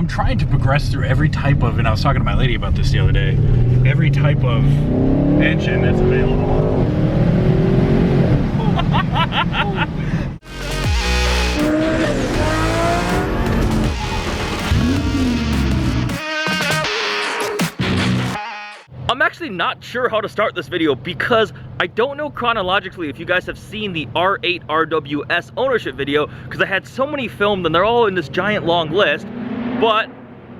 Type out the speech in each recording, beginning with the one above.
I'm trying to progress through every type of, and I was talking to my lady about this the other day, every type of engine that's available. I'm actually not sure how to start this video because I don't know chronologically if you guys have seen the R8 RWS ownership video, because I had so many filmed and they're all in this giant long list. But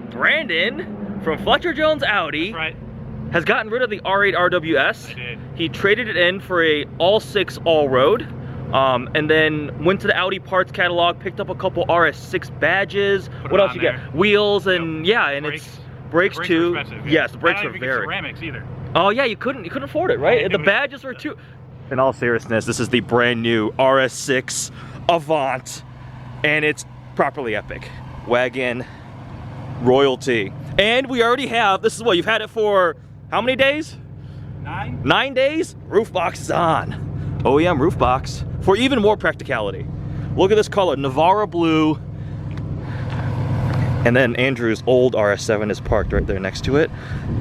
Brandon from Fletcher Jones Audi has gotten rid of the R8 RWS. I did. He traded it in for a all-6 all-road. And then went to the Audi parts catalog, picked up a couple RS6 badges. What else you get? Wheels and yeah, and Brakes. Brakes too. Expensive, yeah. Yes, the brakes Not are even get very. ceramics either. Oh yeah, you couldn't afford it, right? The badges were too. In all seriousness, this is the brand new RS6 Avant, and it's properly epic. Wagon royalty, and we already have. This is what you've had it for. How many days? 9. 9 days. Roof box is on. OEM roof box for even more practicality. Look at this color, Navarra blue. And then Andrew's old RS7 is parked right there next to it.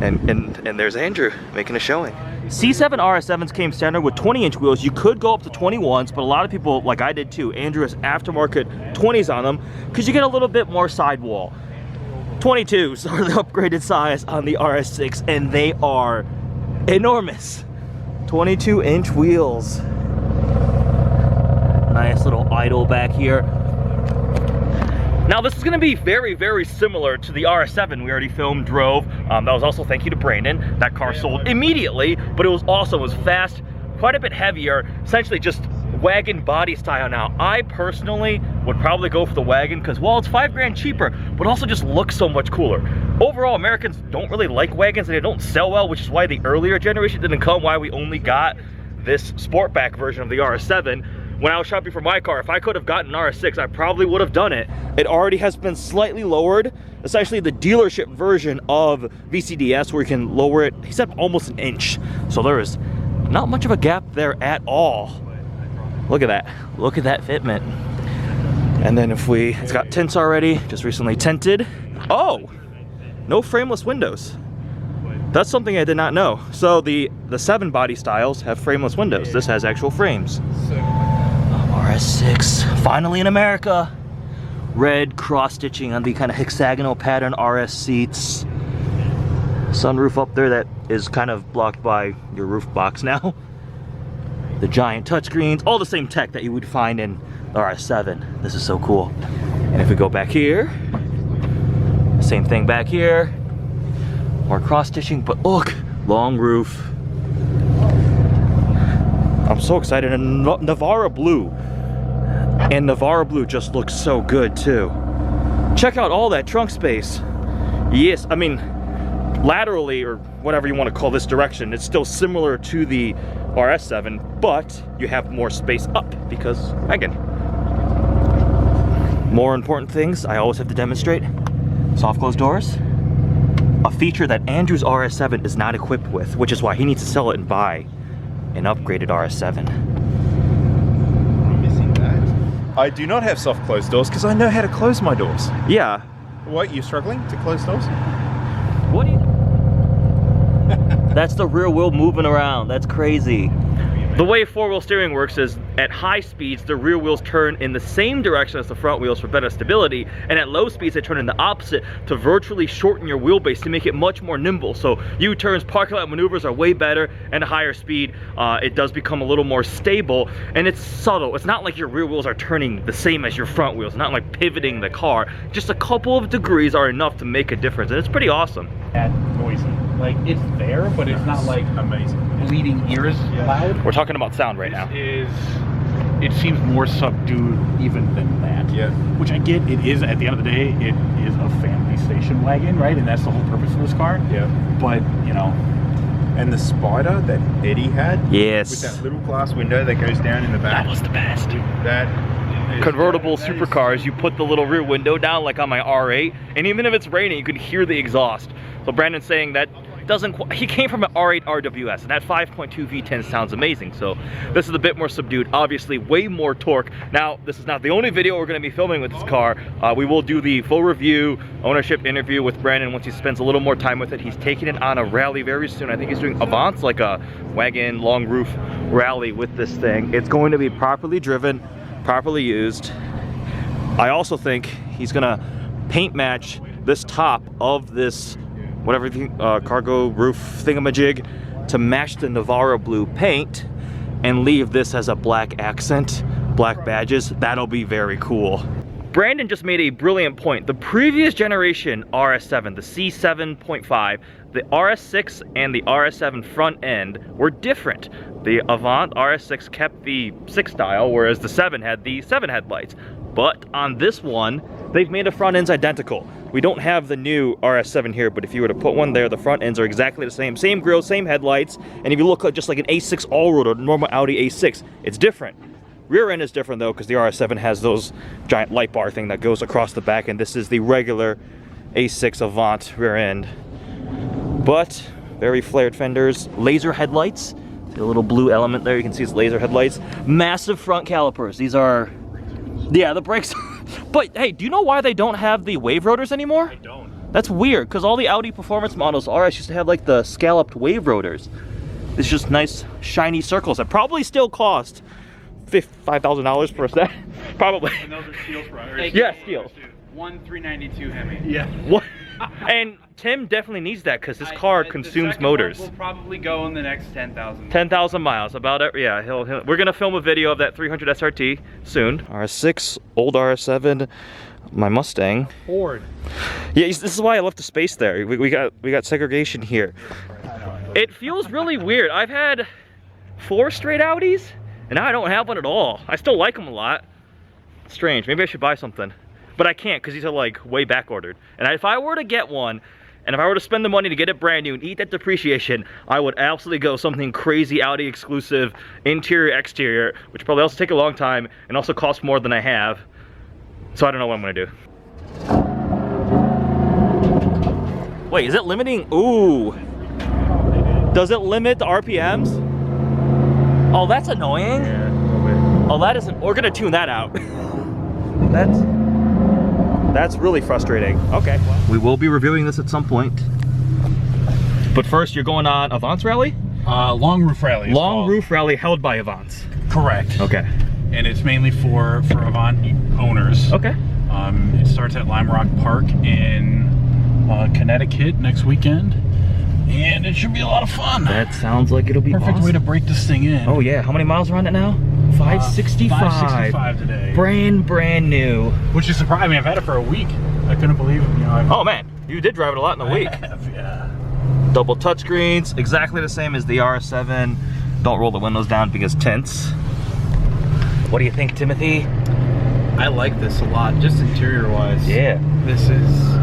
And there's Andrew making a showing. C7 RS7s came standard with 20-inch wheels. You could go up to 21s, but a lot of people, like I did too, Andrew has aftermarket 20s on them because you get a little bit more sidewall. 22s are the upgraded size on the RS6, and they are enormous. 22-inch wheels. Nice little idle back here. Now this is going to be very, very similar to the RS7 we already filmed, drove. That was also thank you to Brandon. That car sold immediately, but it was also fast, quite a bit heavier, essentially just wagon body style now. I personally would probably go for the wagon because, well, it's $5 grand cheaper, but also just looks so much cooler. Overall, Americans don't really like wagons and they don't sell well, which is why the earlier generation didn't come, why we only got this sportback version of the RS7. When I was shopping for my car, if I could have gotten an RS6, I probably would have done it. It already has been slightly lowered, essentially the dealership version of VCDS, where you can lower it, he said almost an inch. So there is not much of a gap there at all. Look at that fitment. And then if it's got tints already, just recently tinted. Oh, no frameless windows. That's something I did not know. So the 7 body styles have frameless windows. This has actual frames. RS6, finally in America. Red cross stitching on the kind of hexagonal pattern RS seats. Sunroof up there that is kind of blocked by your roof box now. The giant touchscreens, all the same tech that you would find in the RS7. This is so cool. And if we go back here, same thing back here. More cross stitching, but look, long roof. I'm so excited. And Navarra blue. And Navarra blue just looks so good too. Check out all that trunk space. Yes, I mean, laterally, or whatever you want to call this direction, it's still similar to the RS7, but you have more space up because wagon. More important things I always have to demonstrate. Soft closed doors. A feature that Andrew's RS7 is not equipped with, which is why he needs to sell it and buy an upgraded RS7. I do not have soft closed doors because I know how to close my doors. Yeah. What, you're struggling to close doors? What do you... That's the rear wheel moving around. That's crazy. The way 4-wheel steering works is at high speeds, the rear wheels turn in the same direction as the front wheels for better stability, and at low speeds, they turn in the opposite to virtually shorten your wheelbase to make it much more nimble. So U-turns, parking lot maneuvers are way better, and at higher speed, it does become a little more stable, and it's subtle. It's not like your rear wheels are turning the same as your front wheels, not like pivoting the car. Just a couple of degrees are enough to make a difference, and it's pretty awesome. That noisy. Like, it's there, but it's not like amazing. Bleeding ears loud. We're talking about sound right now. It seems more subdued even than that. Yeah. Which I get, it is, at the end of the day, it is a family station wagon, right? And that's the whole purpose of this car. Yeah. But, you know. And the Spider that Eddie had. Yes. With that little glass window that goes down in the back. That was the best. That convertible supercars, you put the little rear window down like on my R8, and even if it's raining, you can hear the exhaust. So Brandon's saying that he came from an R8 RWS, and that 5.2 V10 sounds amazing. So this is a bit more subdued, obviously way more torque. Now, this is not the only video we're going to be filming with this car. We will do the full review, ownership interview with Brandon once he spends a little more time with it. He's taking it on a rally very soon. I think he's doing Avants, like a wagon, long roof rally with this thing. It's going to be properly driven, properly used. I also think he's going to paint match this top of this whatever cargo roof thingamajig to match the Navarra blue paint and leave this as a black accent, black badges. That'll be very cool. Brandon just made a brilliant point. The previous generation RS7, the C7.5, the RS6 and the RS7 front end were different. The Avant RS6 kept the 6 dial, whereas the 7 had the 7 headlights. But on this one, they've made the front ends identical. We don't have the new RS7 here, but if you were to put one there, the front ends are exactly the same. Same grille, same headlights, and if you look just like an A6 all-road or normal Audi A6, it's different. Rear end is different though, because the RS7 has those giant light bar thing that goes across the back, and this is the regular A6 Avant rear end. But very flared fenders, laser headlights. See a little blue element there, you can see it's laser headlights. Massive front calipers. These are, yeah, the brakes. But hey, do you know why they don't have the wave rotors anymore? I don't. That's weird, because all the Audi performance models RS used to have like the scalloped wave rotors. It's just nice shiny circles that probably still cost $5,000 per set. Probably. And those are steel front. Yeah, steel. 1,392 Hemi. Yeah. What? And Tim definitely needs that because this car consumes motors. Will probably go in the next 10,000. 10,000 miles, about it. Yeah, we're gonna film a video of that 300 SRT soon. RS6, old RS7, my Mustang. Ford. Yeah, this is why I left the space there. We got segregation here. It feels really weird. I've had 4 straight Audis, and now I don't have one at all. I still like them a lot. It's strange. Maybe I should buy something. But I can't because these are like way back ordered. And if I were to get one, and if I were to spend the money to get it brand new and eat that depreciation, I would absolutely go something crazy Audi exclusive, interior, exterior, which probably also take a long time and also cost more than I have. So I don't know what I'm gonna do. Wait, is it limiting? Ooh. Does it limit the RPMs? Oh, that's annoying. Yeah, a little bit. Oh, that isn't, we're gonna tune that out. That's really frustrating. Okay. We will be reviewing this at some point. But first, you're going on Avant's rally? Long roof rally. Long roof rally held by Avant's. Correct. Okay. And it's mainly for Avant owners. Okay. It starts at Lime Rock Park in Connecticut next weekend. And it should be a lot of fun. That sounds like it'll be Perfect awesome. way to break this thing in. Oh yeah, how many miles are on it now? 565. 565 today. Brand new. Which is surprising. I mean, I've had it for a week. I couldn't believe it. You know, Oh man, you did drive it a lot in a week. I have, yeah. Double touchscreens, exactly the same as the RS7. Don't roll the windows down because tints. What do you think, Timothy? I like this a lot, just interior-wise. Yeah. This is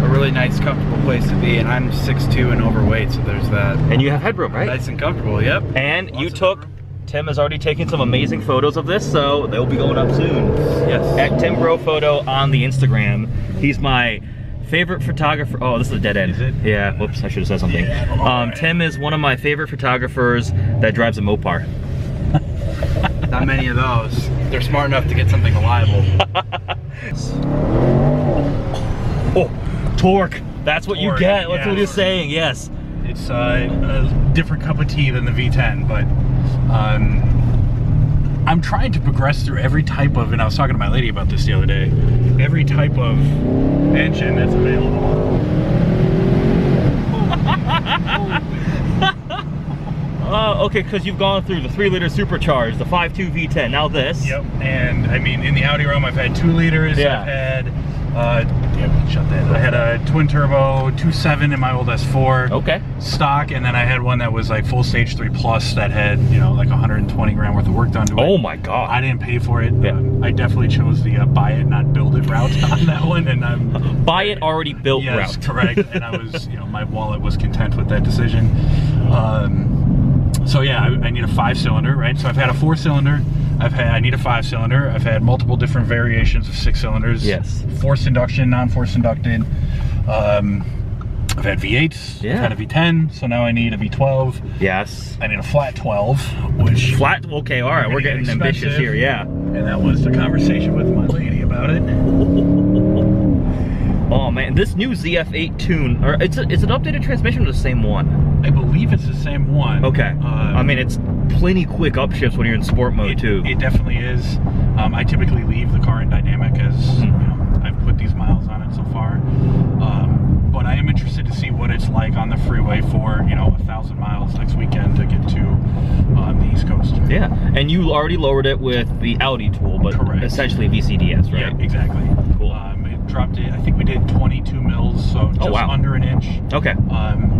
a really nice, comfortable place to be, and I'm 6'2" and overweight, so there's that. And you have headroom, right? Nice and comfortable, yep. And Lots you of took, headroom. Tim has already taken some amazing photos of this, so they'll be going up soon. Yes. At Tim Bro Photo on the Instagram. He's my favorite photographer. Oh, this is a dead end. Is it? Yeah, whoops, I should have said something. Yeah. Tim is one of my favorite photographers that drives a Mopar. Not many of those. They're smart enough to get something reliable. Oh, torque. That's what you Torque, get. That's what yes. he's saying, yes. It's a different cup of tea than the V10, but I'm trying to progress through every type of, and I was talking to my lady about this the other day, every type of engine that's available. Okay, because you've gone through the 3-liter supercharged, the 5.2 V10, now this. Yep, and I mean, in the Audi realm, I've had 2 liters, Yeah. I've had, shut that. I had a twin turbo 2.7 in my old S4. Okay. Stock, and then I had one that was like full stage 3 plus that had, you know, like 120 grand worth of work done to it. Oh my God. I didn't pay for it. Yeah. I definitely chose the buy it, not build it route on that one, and I'm Buy it already built yes, route. correct. And I was, you know, my wallet was content with that decision. So yeah, I need a 5-cylinder, right? So I've had a 4-cylinder. I need a 5-cylinder. I've had multiple different variations of 6 cylinders. Yes. Forced induction, non-forced inducted. I've had V8s, Yeah. I've had a V10, so now I need a V12. Yes. I need a flat 12, which... Flat, okay, all right, we're getting ambitious expensive. here, yeah. And that was the conversation with my lady about it. Oh man, this new ZF8 tune, or it's an updated transmission or the same one? I believe it's the same one. Okay. I mean, it's plenty quick upshifts when you're in sport mode too. It definitely is. I typically leave the car in dynamic as you know, I've put these miles on it so far. But I am interested to see what it's like on the freeway for, you know, 1,000 miles next weekend to get to the East Coast. Yeah, and you already lowered it with the Audi tool, but Correct. essentially VCDS, right? Yeah, exactly. Cool. It dropped it, I think we did 22 mils, so just wow. under an inch. Okay.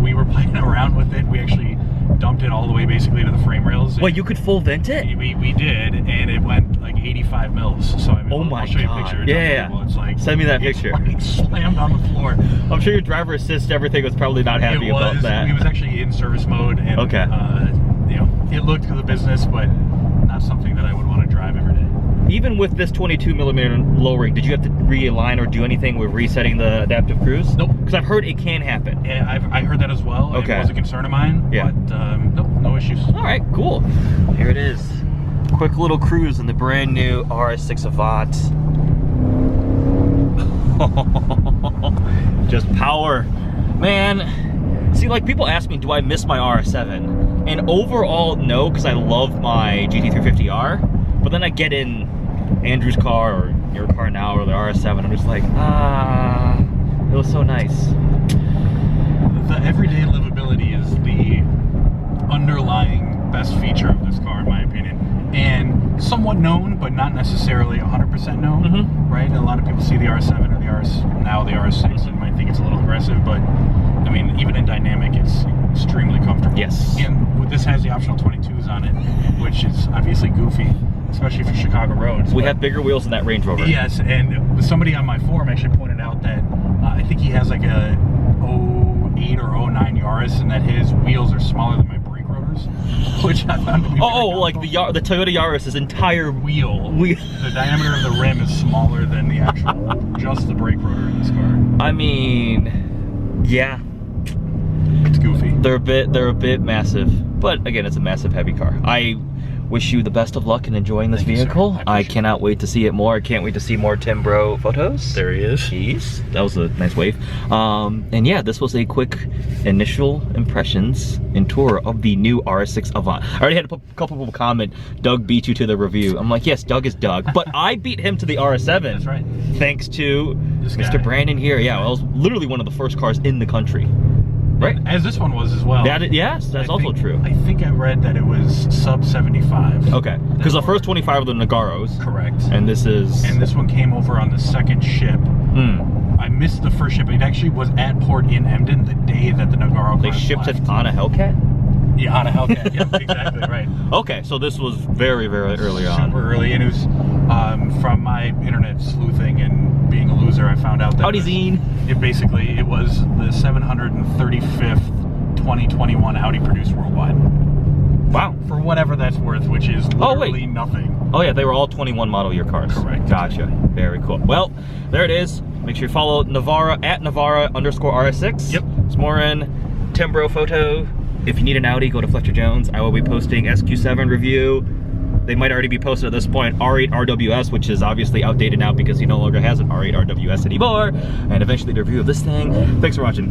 We were playing around with it. We actually dumped it all the way basically to the frame rails. Wait, you could full vent it? We did, and it went like 85 mils. So I mean, Oh my I'll show you a God. picture. It's Yeah. unbelievable. It's like, Send me that it's picture. like slammed on the floor. I'm sure your driver assist, everything was probably not happy about that. It was actually in service mode, and Okay. you know, it looked good the business, but not something that I would want to drive every day. Even with this 22mm lowering, did you have to realign or do anything with resetting the adaptive cruise? Nope. Because I've heard it can happen. Yeah, I heard that as well. Okay. It was a concern of mine. Yeah. But nope, no issues. All right, cool. Here it is. Quick little cruise in the brand new RS6 Avant. Just power. Man, see, like people ask me, do I miss my RS7? And overall, no, because I love my GT350R. But then I get in Andrew's car or your car now or the RS7, I'm just like, it was so nice. The everyday livability is the underlying best feature of this car, in my opinion. And somewhat known, but not necessarily 100% known, right? A lot of people see the R7 or the RS6 and might think it's a little aggressive, but I mean, even in dynamic, it's extremely comfortable. Yes. And this has the optional 22s on it, which is obviously goofy, especially for Chicago roads. We but- have bigger wheels than that Range Rover. Yes, and somebody on my forum actually pointed out that I think he has like a 08 or 09 Yaris, and that his wheels are smaller than my brake rotors, which I found to be Oh, very like comical. the Toyota Yaris' entire wheel. wheel. The diameter of the rim is smaller than the actual, just the brake rotor in this car. I mean, yeah, It's goofy. they're a bit massive, but again, it's a massive heavy car. I wish you the best of luck in enjoying this Thank you, sir. vehicle. I I appreciate cannot wait to see it more. I can't wait to see more Tim Bro photos. There he is. Jeez, that was a nice wave. And yeah, this was a quick initial impressions and tour of the new RS6 Avant. I already had a couple people comment, Doug beat you to the review. I'm like, yes, Doug is Doug, but I beat him to the RS7. That's right. Thanks to This Mr. guy. Brandon here. Yeah, well, it was literally one of the first cars in the country. Right? As this one was as well. Yes, that's I also think- true. I think I read that it was sub 75. Okay, because the first 25 were the Nagaros, Correct. and this is... And this one came over on the second ship. I missed the first ship. It actually was at port in Emden the day that the Navarra They class shipped left. it on a Hellcat? Yeah, on a Hellcat. Yep, exactly right. Okay, so this was very, very early on. Super early, and it was from my internet sleuthing and being a loser. I found out that Audi Zine. it was the 735th 2021 Audi produced worldwide. Wow. For whatever that's worth, which is Oh, wait. literally nothing. Oh yeah, they were all 21 model year cars. Correct. Gotcha. Very cool. Well, there it is. Make sure you follow Navarra at Navarra_RS6. Yep. It's more in Timbro photo. If you need an Audi, go to Fletcher Jones. I will be posting SQ7 review. They might already be posted at this point. R8 RWS, which is obviously outdated now because he no longer has an R8 RWS anymore. And eventually the review of this thing. Thanks for watching.